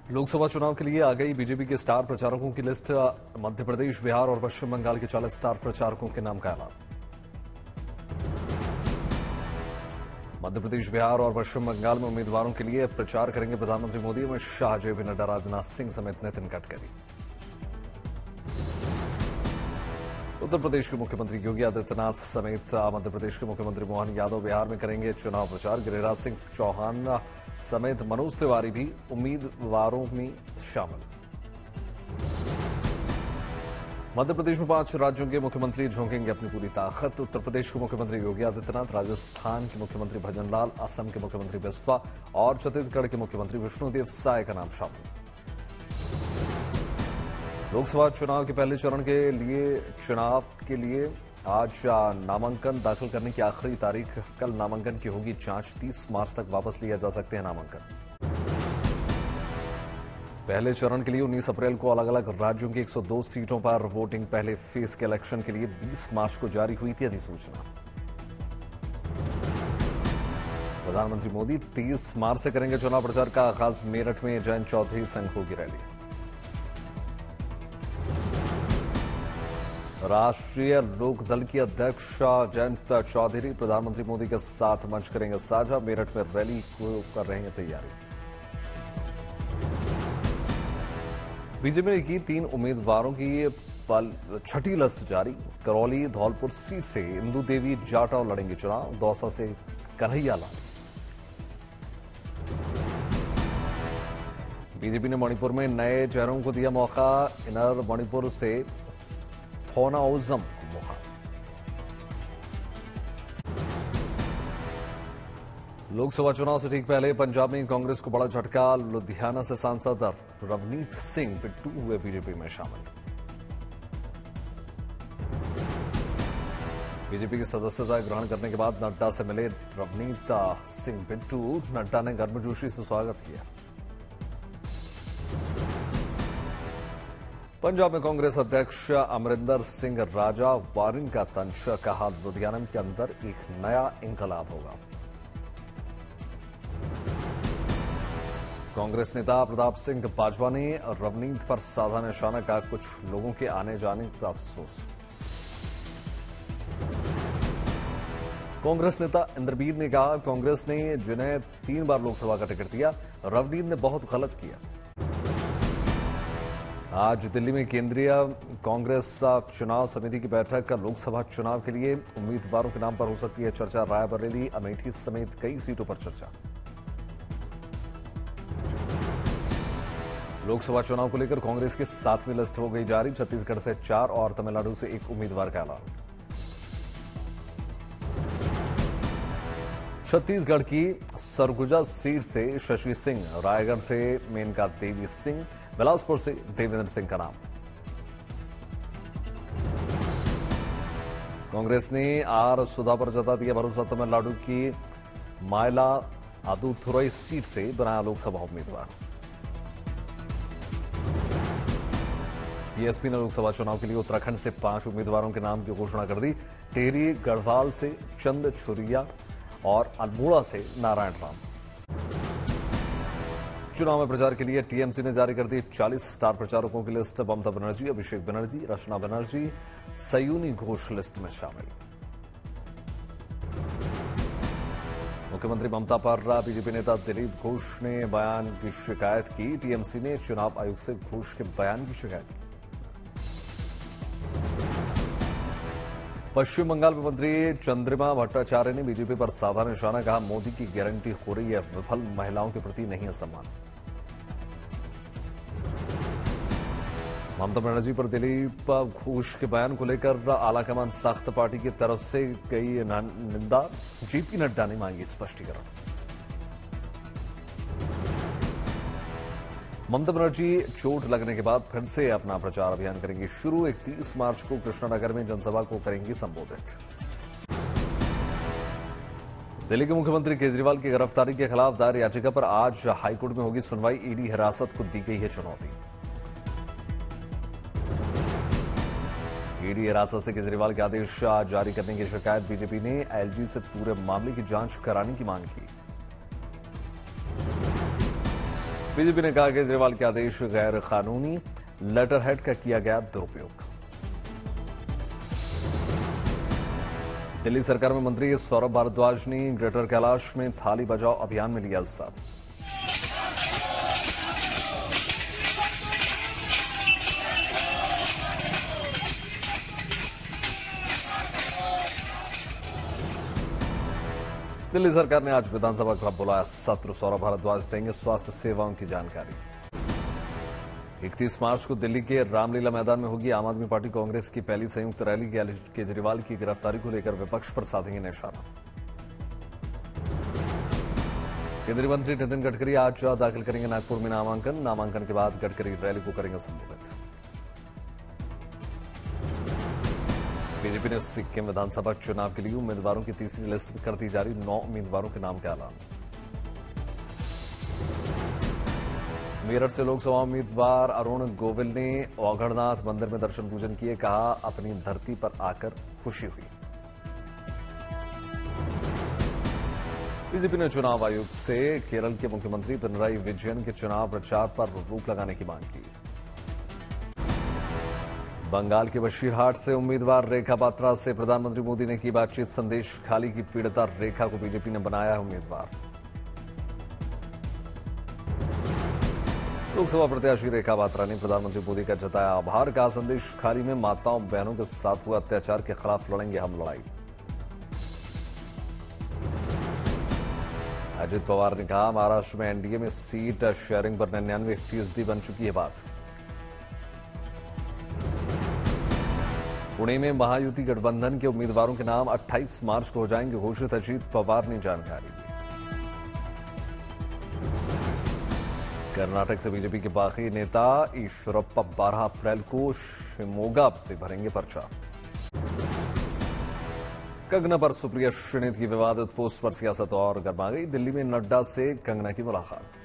लोकसभा चुनाव के लिए आ गई बीजेपी के स्टार प्रचारकों की लिस्ट। मध्य प्रदेश, बिहार और पश्चिम बंगाल के 40 स्टार प्रचारकों के नाम का ऐलान। मध्य प्रदेश, बिहार और पश्चिम बंगाल में उम्मीदवारों के लिए प्रचार करेंगे प्रधानमंत्री मोदी, अमित शाह, जेपी नड्डा, राजनाथ सिंह समेत नितिन गडकरी। उत्तर प्रदेश के मुख्यमंत्री योगी आदित्यनाथ समेत मध्य प्रदेश के मुख्यमंत्री मोहन यादव बिहार में करेंगे चुनाव प्रचार। गिरिराज सिंह चौहान समेत मनोज तिवारी भी उम्मीदवारों में शामिल। मध्य प्रदेश में 5 राज्यों के मुख्यमंत्री झोंकेंगे अपनी पूरी ताकत। उत्तर प्रदेश के मुख्यमंत्री योगी आदित्यनाथ, राजस्थान के मुख्यमंत्री भजनलाल, असम के मुख्यमंत्री बिस्वा और छत्तीसगढ़ के मुख्यमंत्री विष्णुदेव साय का नाम शामिल। लोकसभा चुनाव के पहले चरण के लिए आज नामांकन दाखिल करने की आखिरी तारीख। कल नामांकन की होगी जांच। 30 मार्च तक वापस लिया जा सकते हैं नामांकन। पहले चरण के लिए 19 अप्रैल को अलग अलग राज्यों की 102 सीटों पर वोटिंग। पहले फेज के इलेक्शन के लिए 20 मार्च को जारी हुई थी अधिसूचना। प्रधानमंत्री मोदी 30 मार्च से करेंगे चुनाव प्रचार का आगाज। मेरठ में जयंत चौधरी संघ होगी रैली। राष्ट्रीय लोकदल की अध्यक्ष जयंत चौधरी प्रधानमंत्री मोदी के साथ मंच करेंगे साझा। मेरठ में रैली को कर रहे हैं तैयारी। बीजेपी की 3 उम्मीदवारों की छठी लिस्ट जारी। करौली धौलपुर सीट से इंदु देवी जाटव लड़ेंगे चुनाव। दौसा से कन्हैया लाल। बीजेपी ने मणिपुर में नए चेहरों को दिया मौका। इनर मणिपुर से थोनाओजम मौका। लोकसभा चुनाव से ठीक पहले पंजाब में कांग्रेस को बड़ा झटका। लुधियाना से सांसद रवनीत सिंह बिट्टू हुए बीजेपी में शामिल। बीजेपी की सदस्यता ग्रहण करने के बाद नड्डा से मिले रवनीत सिंह बिट्टू। नड्डा ने गर्मजोशी से स्वागत किया। पंजाब में कांग्रेस अध्यक्ष अमरिंदर सिंह राजा वारिन का तंज। कहा, लुधियाना के अंदर एक नया इंकलाब होगा। कांग्रेस नेता प्रताप सिंह बाजवा ने रवनीत पर साधा निशाना। का कुछ लोगों के आने जाने का अफसोस। कांग्रेस नेता इंद्रवीर ने कहा, कांग्रेस ने जिन्हें 3 बार लोकसभा का टिकट दिया, रवनीत ने बहुत गलत किया। आज दिल्ली में केंद्रीय कांग्रेस चुनाव समिति की बैठक। लोकसभा चुनाव के लिए उम्मीदवारों के नाम पर हो सकती है चर्चा। रायबरेली, अमेठी समेत कई सीटों पर चर्चा। लोकसभा चुनाव को लेकर कांग्रेस की 7वीं लिस्ट हो गई जारी। छत्तीसगढ़ से 4 और तमिलनाडु से 1 उम्मीदवार का ऐलान। छत्तीसगढ़ की सरगुजा सीट से शशि सिंह, रायगढ़ से मेनका देवी सिंह, बिलासपुर से देवेंद्र सिंह का नाम। कांग्रेस ने आर सुधा पर जता दिया भरोसा। तमिलनाडु की मायला आदुथुरई सीट से बनाया लोकसभा उम्मीदवार। बीएसपी ने लोकसभा चुनाव के लिए उत्तराखंड से 5 उम्मीदवारों के नाम की घोषणा कर दी। टेहरी गढ़वाल से चंद छुरिया और अल्मोड़ा से नारायण राम। चुनाव में प्रचार के लिए टीएमसी ने जारी कर दी 40 स्टार प्रचारकों की लिस्ट। ममता बनर्जी, अभिषेक बनर्जी, रचना बनर्जी, सयूनी घोष लिस्ट में शामिल। मुख्यमंत्री ममता पर बीजेपी नेता दिलीप घोष ने बयान की शिकायत की। टीएमसी ने चुनाव आयोग से घोष के बयान की शिकायत की। पश्चिम बंगाल में मंत्री चंद्रिमा भट्टाचार्य ने बीजेपी पर साधा निशाना। कहा, मोदी की गारंटी हो रही है विफल, महिलाओं के प्रति नहीं है सम्मान। ममता बनर्जी पर दिलीप घोष के बयान को लेकर आलाकमान सख्त। पार्टी की तरफ से कई निंदा। जेपी नड्डा ने मांगी स्पष्टीकरण। ममता बनर्जी चोट लगने के बाद फिर से अपना प्रचार अभियान करेंगी शुरू। 31 मार्च को कृष्णानगर में जनसभा को करेंगी संबोधित। दिल्ली के मुख्यमंत्री केजरीवाल की गिरफ्तारी के खिलाफ दायर याचिका पर आज हाईकोर्ट में होगी सुनवाई। ईडी हिरासत को दी गई है चुनौती। ईडी हिरासत से केजरीवाल के आदेश जारी करने की शिकायत। बीजेपी ने एलजी से पूरे मामले की जांच कराने की मांग की। बीजेपी ने कहा केजरीवाल के आदेश गैर कानूनी, लेटर हेड का किया गया दुरुपयोग। दिल्ली सरकार में मंत्री सौरभ भारद्वाज ने ग्रेटर कैलाश में थाली बजाओ अभियान में लिया हिस्सा। दिल्ली सरकार ने आज विधानसभा का बुलाया सत्र। सौरभ भारद्वाज देंगे स्वास्थ्य सेवाओं की जानकारी। 31 मार्च को दिल्ली के रामलीला मैदान में होगी आम आदमी पार्टी कांग्रेस की पहली संयुक्त रैली। केजरीवाल की गिरफ्तारी को लेकर विपक्ष पर साधेंगे निशाना। केंद्रीय मंत्री नितिन गडकरी आज दाखिल करेंगे नागपुर में नामांकन के बाद गडकरी रैली को करेंगे संबोधित। बीजेपी ने सिक्किम विधानसभा चुनाव के लिए उम्मीदवारों की तीसरी लिस्ट कर दी जारी। 9 उम्मीदवारों के नाम का ऐलान। मेरठ से लोकसभा उम्मीदवार अरुण गोविल ने औगढ़नाथ मंदिर में दर्शन पूजन किए। कहा अपनी धरती पर आकर खुशी हुई। बीजेपी ने चुनाव आयोग से केरल के मुख्यमंत्री पिनराई विजयन के चुनाव प्रचार पर रोक लगाने की मांग की। बंगाल के बशीरहाट से उम्मीदवार रेखा बात्रा से प्रधानमंत्री मोदी ने की बातचीत। संदेश खाली की पीड़िता रेखा को बीजेपी ने बनाया है उम्मीदवार। लोकसभा प्रत्याशी रेखा बात्रा ने प्रधानमंत्री मोदी का जताया आभार। कहा संदेश खाली में माताओं बहनों के साथ हुए अत्याचार के खिलाफ लड़ेंगे हम लड़ाई। अजित पवार ने कहा महाराष्ट्र में एनडीए में सीट शेयरिंग पर 99% बन चुकी है बात। पुणे में महायुति गठबंधन के उम्मीदवारों के नाम 28 मार्च को हो जाएंगे घोषित। अजित पवार ने जानकारी दी। कर्नाटक से बीजेपी के बागी नेता ईश्वरप्पा 12 अप्रैल को शिमोगा से भरेंगे पर्चा। कंगना पर सुप्रिया श्रीनित की विवादित पोस्ट पर सियासत और गर्मा गई। दिल्ली में नड्डा से कंगना की मुलाकात।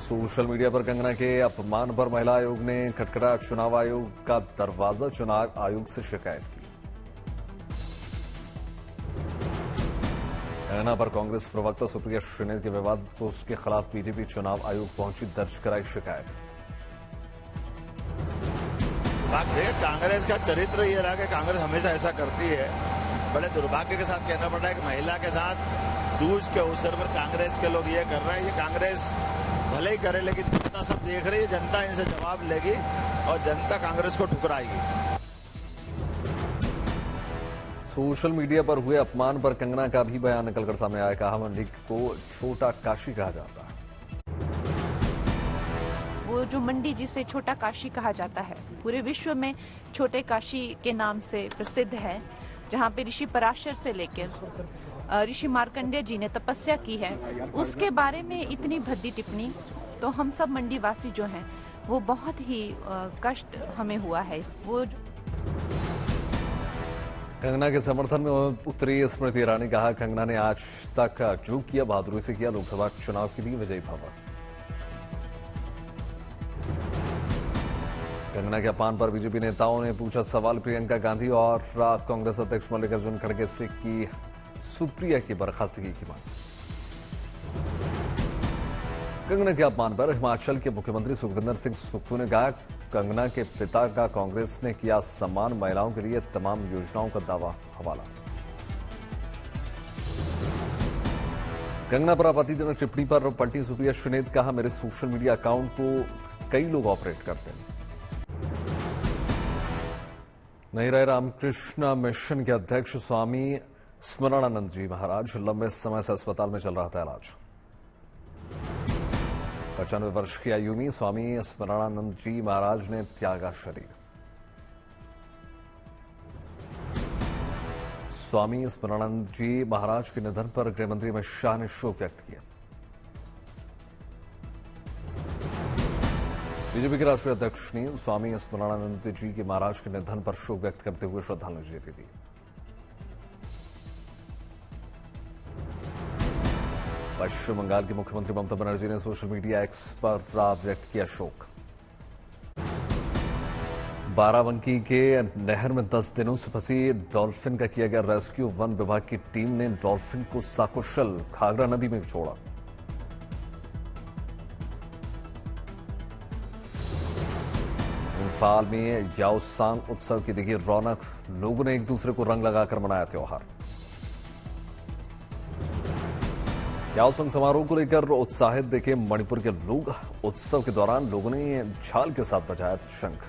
सोशल मीडिया पर कंगना के अपमान पर महिला आयोग ने खटखटाया चुनाव आयोग का दरवाजा। चुनाव आयोग से शिकायत की। कंगना पर कांग्रेस प्रवक्ता सुप्रिया श्रीनित के विवाद पोस्ट के खिलाफ बीजेपी चुनाव आयोग पहुंची, दर्ज कराई शिकायत। कांग्रेस का चरित्र ये रहा कि कांग्रेस हमेशा ऐसा करती है। बड़े दुर्भाग्य के साथ कहना पड़ रहा है कि महिला के साथ दूज के अवसर पर कांग्रेस के लोग ये कर रहे हैं। ये कांग्रेस भले ही करे, लेकिन जनता सब देख रही है। जनता इनसे जवाब लेगी और जनता कांग्रेस को ठुकराएगी। सोशल मीडिया पर हुए अपमान पर कंगना का भी बयान निकलकर सामने आया। कहा मंडी को छोटा काशी कहा जाता है। वो जो मंडी जिसे छोटा काशी कहा जाता है पूरे विश्व में छोटे काशी के नाम से प्रसिद्ध है, जहाँ पे ऋषि पराशर से लेकर ऋषि मार्कंडेय जी ने तपस्या की है। उसके बारे में इतनी भद्दी टिप्पणी तो हम सब मंडीवासी जो हैं वो बहुत ही कष्ट हमें हुआ है। वो कंगना के समर्थन में उतरी स्मृति ईरानी। कहा कंगना ने आज तक जो किया बहादुरी से किया। लोकसभा चुनाव के लिए विजयी भवन। कंगना के अपमान पर बीजेपी नेताओं ने पूछा सवाल। प्रियंका गांधी और कांग्रेस अध्यक्ष मल्लिकार्जुन खड़गे से की सुप्रिया की बर्खास्तगी की मांग। कंगना के अपमान पर हिमाचल के मुख्यमंत्री सुखविंदर सिंह सुक्खू ने कहा कंगना के पिता का कांग्रेस ने किया सम्मान। महिलाओं के लिए तमाम योजनाओं का दावा हवाला। कंगना पर आपत्तिजनक टिप्पणी पर पलटी सुप्रिया श्रीनित। कहा मेरे सोशल मीडिया अकाउंट को कई लोग ऑपरेट करते हैं। नहीं रहे रामकृष्ण मिशन के अध्यक्ष स्वामी स्मरणानंद जी महाराज। लंबे समय से अस्पताल में चल रहा था इलाज। 95 वर्ष की आयु में स्वामी स्मरणानंद जी महाराज ने त्यागा शरीर। स्वामी स्मरणानंद जी महाराज के निधन पर गृहमंत्री अमित शाह ने शोक व्यक्त किया। बीजेपी के राष्ट्रीय अध्यक्ष ने स्वामी स्मरणानंद जी के महाराज के निधन पर शोक व्यक्त करते हुए श्रद्धांजलि दी। पश्चिम बंगाल की मुख्यमंत्री ममता बनर्जी ने सोशल मीडिया एक्स पर व्यक्त किया शोक। बाराबंकी के नहर में 10 दिनों से फंसी डॉल्फिन का किया गया रेस्क्यू। वन विभाग की टीम ने डॉल्फिन को सकुशल खागरा नदी में छोड़ा। इम्फाल में याओसांग उत्सव की देखी रौनक, लोगों ने एक दूसरे को रंग लगाकर मनाया त्योहार। याओसांग समारोह को लेकर उत्साहित देखे मणिपुर के लोग। उत्सव के दौरान लोगों ने झाल के साथ बजाया शंख।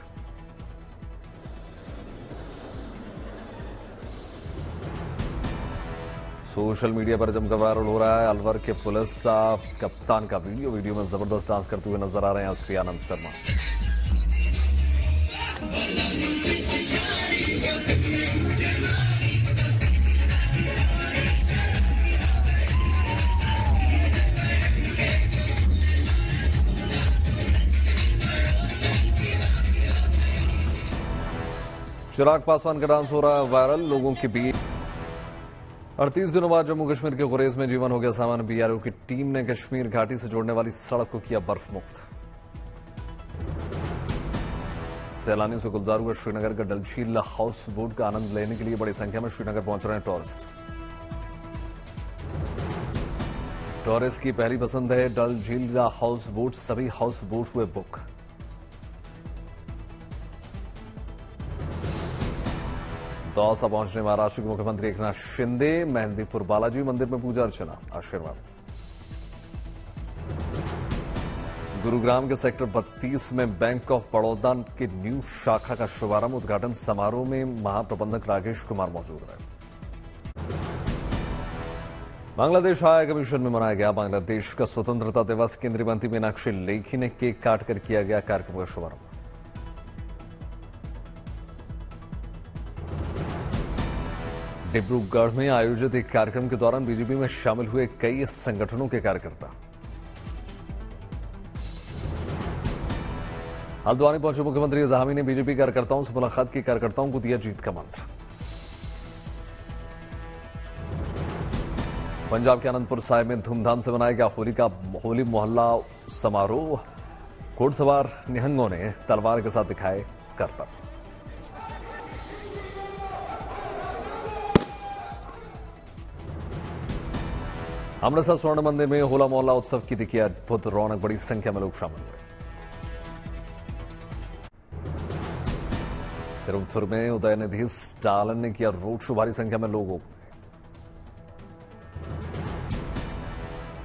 सोशल मीडिया पर जमकर वायरल हो रहा है अलवर के पुलिस कप्तान का वीडियो में जबरदस्त डांस करते हुए नजर आ रहे हैं एसपी आनंद शर्मा। चिराग पासवान का डांस हो रहा है वायरल लोगों के बीच। 38 दिनों बाद जम्मू कश्मीर के गुरेज में जीवन हो गया सामान्य। बीआरओ की टीम ने कश्मीर घाटी से जोड़ने वाली सड़क को किया बर्फ मुक्त। सैलानियों से गुलजार हुआ श्रीनगर का डल झील हाउस बोट का आनंद लेने के लिए बड़ी संख्या में श्रीनगर पहुंच रहे हैं टूरिस्ट। टूरिस्ट की पहली पसंद है डल झील का हाउस बोट। सभी हाउस बोट हुए बुक। दौसा पहुंचने महाराष्ट्र के मुख्यमंत्री एकनाथ शिंदे। मेहंदीपुर बालाजी मंदिर में पूजा अर्चना आशीर्वाद। गुरुग्राम के सेक्टर 32 में बैंक ऑफ बड़ौदा की न्यू शाखा का शुभारंभ। उद्घाटन समारोह में महाप्रबंधक राकेश कुमार मौजूद रहे। बांग्लादेश हाई कमीशन में मनाया गया बांग्लादेश का स्वतंत्रता दिवस। केंद्रीय मंत्री मीनाक्षी लेखी ने केक काटकर किया गया कार्यक्रम का शुभारंभ। डिब्रूगढ़ में आयोजित एक कार्यक्रम के दौरान बीजेपी में शामिल हुए कई संगठनों के कार्यकर्ता। हल्द्वानी पहुंचे मुख्यमंत्री जहामी ने बीजेपी कार्यकर्ताओं से मुलाकात की। कार्यकर्ताओं को दिया जीत का मंत्र। पंजाब के आनंदपुर साहिब में धूमधाम से मनाया गया होली मोहल्ला समारोह। घुड़सवार निहंगों ने तलवार के साथ दिखाए करतब। अमृतसर स्वर्ण मंदिर में होला मोहल्ला उत्सव की दिखी अद्भुत रौनक। बड़ी संख्या में लोग शामिल हुए। तिरुपति में उदयनिधि स्टालिन ने किया रोड शो। भारी संख्या में लोगों।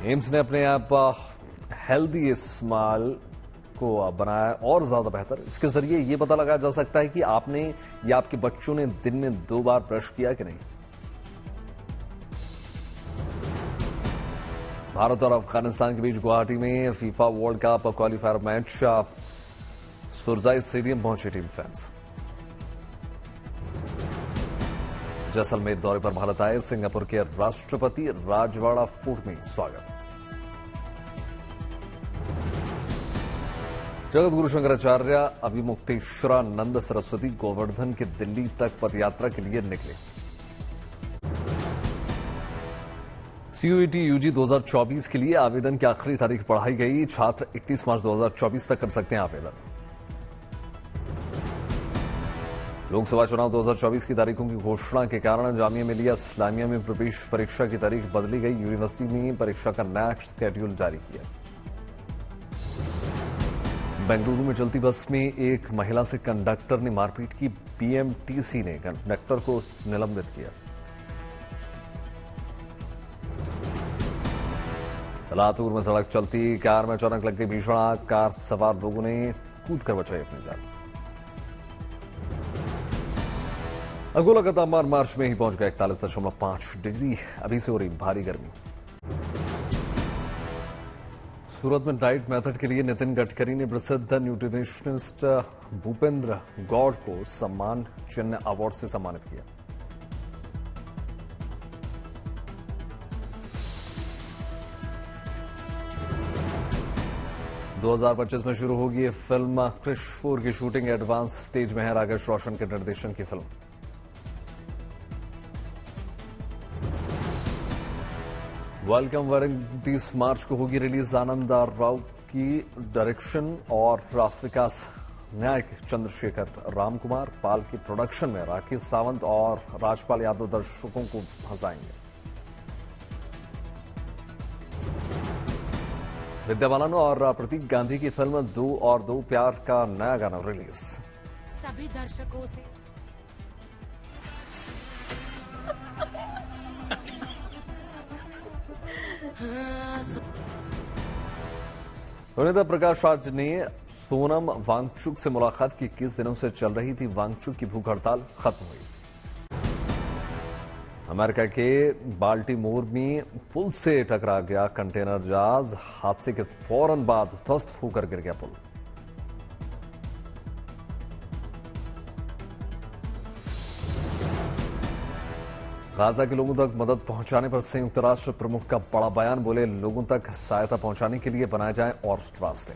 एम्स ने अपने आप हेल्दी स्माइल को बनाया और ज्यादा बेहतर। इसके जरिए यह पता लगाया जा सकता है कि आपने या आपके बच्चों ने दिन में 2 बार ब्रश किया कि नहीं। भारत और अफगानिस्तान के बीच गुवाहाटी में FIFA world cup qualifier match. सुरजाई स्टेडियम पहुंचे टीम फैंस। जैसलमेर दौरे पर भारत आए सिंगापुर के राष्ट्रपति। राजवाड़ा फोर्ट में स्वागत। जगत गुरु शंकराचार्य अभिमुक्तेश्वरानंद सरस्वती गोवर्धन के दिल्ली तक पदयात्रा के लिए निकले। सीयूईटी यूजी 2024 के लिए आवेदन की आखिरी तारीख बढ़ाई गई। छात्र 31 मार्च 2024 तक कर सकते हैं आवेदन। लोकसभा चुनाव 2024 की तारीखों की घोषणा के कारण जामिया मिलिया इस्लामिया में प्रवेश परीक्षा की तारीख बदली गई। यूनिवर्सिटी ने परीक्षा का नया शेड्यूल जारी किया। बेंगलुरु में चलती बस में एक महिला से कंडक्टर ने मारपीट की। बीएमटीसी ने कंडक्टर को निलंबित किया। लातूर में सड़क चलती कार में अचानक लग गई भीषण आग। कार सवार लोगों ने कूदकर बचाई अपनी जान। अकोला का तापमान मार्च में ही पहुंच गया 41.5 डिग्री। अभी से हो रही भारी गर्मी। सूरत में डाइट मेथड के लिए नितिन गडकरी ने प्रसिद्ध न्यूट्रिशनिस्ट भूपेंद्र गौड़ को सम्मान चिन्ह अवार्ड से सम्मानित किया। दो 2025 में शुरू होगी ये फिल्म। क्रिश 4 की शूटिंग एडवांस स्टेज में है। राकेश रोशन के निर्देशन की फिल्म। वेलकम 29 मार्च को होगी रिलीज। आनंद राव की डायरेक्शन और विकास न्यायिक चंद्रशेखर रामकुमार पाल की प्रोडक्शन में राकेश सावंत और राजपाल यादव दर्शकों को हंसाएंगे। विद्या बालन और प्रतीक गांधी की फिल्म 2 और 2 प्यार का नया गाना रिलीज। सभी दर्शकों से अभिनेता प्रकाश राज ने सोनम वांगचुक से मुलाकात की। 21 दिनों से चल रही थी वांगचुक की भूख हड़ताल खत्म हुई। अमेरिका के बाल्टीमोर में पुल से टकरा गया कंटेनर जहाज। हादसे के फौरन बाद ध्वस्त होकर गिर गया पुल। गाजा के लोगों तक मदद पहुंचाने पर संयुक्त राष्ट्र प्रमुख का बड़ा बयान। बोले, लोगों तक सहायता पहुंचाने के लिए बनाए जाएं और रास्ते।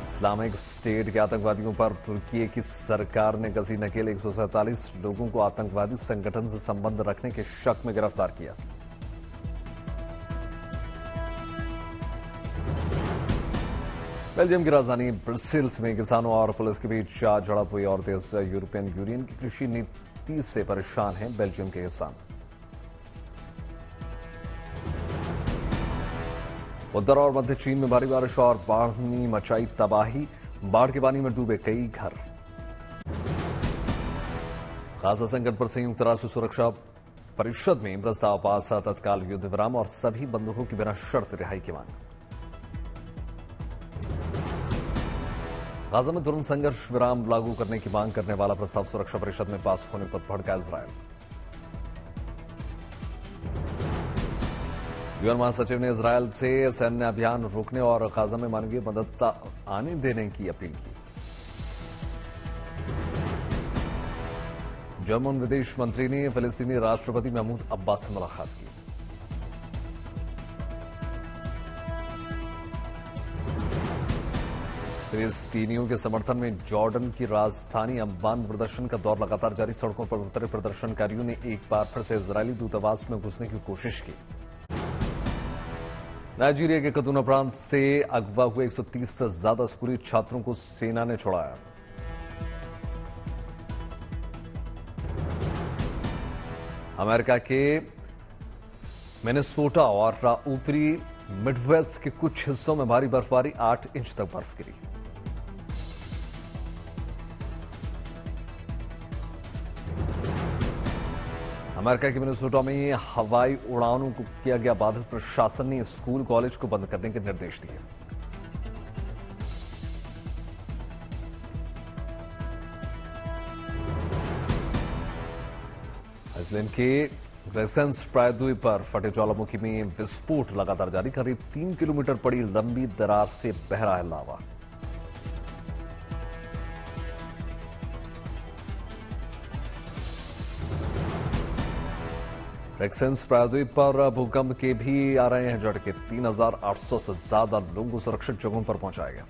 इस्लामिक स्टेट के आतंकवादियों पर तुर्की की सरकार ने कसी नकेल 147 लोगों को आतंकवादी संगठन से संबंध रखने के शक में गिरफ्तार किया। बेल्जियम की राजधानी ब्रसेल्स में किसानों और पुलिस के बीच झड़प हुई और देश यूरोपियन यूनियन की कृषि नीति से परेशान हैं बेल्जियम के किसान। उत्तर और मध्य चीन में भारी बारिश और बाढ़ ने मचाई तबाही। बाढ़ के पानी में डूबे कई घर। गाजा संकट पर संयुक्त राष्ट्र सुरक्षा परिषद में प्रस्ताव पास। तत्काल युद्ध विराम और सभी बंधकों की बिना शर्त रिहाई की मांग। गाजा में तुरंत संघर्ष विराम लागू करने की मांग करने वाला प्रस्ताव सुरक्षा परिषद में पास होने पर भड़का इजरायल। यूएन महासचिव ने इजरायल से सैन्य अभियान रोकने और गाजा में मानवीय मदद आने देने की अपील की। जर्मन विदेश मंत्री ने फिलिस्तीनी राष्ट्रपति महमूद अब्बास से मुलाकात की। फिलिस्तीनियों के समर्थन में जॉर्डन की राजधानी अम्मान प्रदर्शन का दौर लगातार जारी। सड़कों पर उतरे प्रदर्शनकारियों ने एक बार फिर से इजरायली दूतावास में घुसने की कोशिश की। नाइजीरिया के कदूना प्रांत से अगवा हुए 130 से ज्यादा स्कूली छात्रों को सेना ने छुड़ाया। अमेरिका के मिनेसोटा और ऊपरी मिडवेस्ट के कुछ हिस्सों में भारी बर्फबारी। 8 इंच तक बर्फ गिरी। अमेरिका के मिनेसोटा में हवाई उड़ानों को किया गया बाधित। प्रशासन ने स्कूल कॉलेज को बंद करने के निर्देश दिए। आइसलैंड के ग्रेसेंस प्रायद्वीप पर फटे ज्वालामुखी में विस्फोट लगातार जारी। करीब 3 किलोमीटर पड़ी लंबी दरार से बह रहा है लावा। ग्रेसेंस प्रायद्वीप पर भूकंप के भी आ रहे हैं झटके। 3800 से ज्यादा लोगों को सुरक्षित जगहों पर पहुंचाया गया।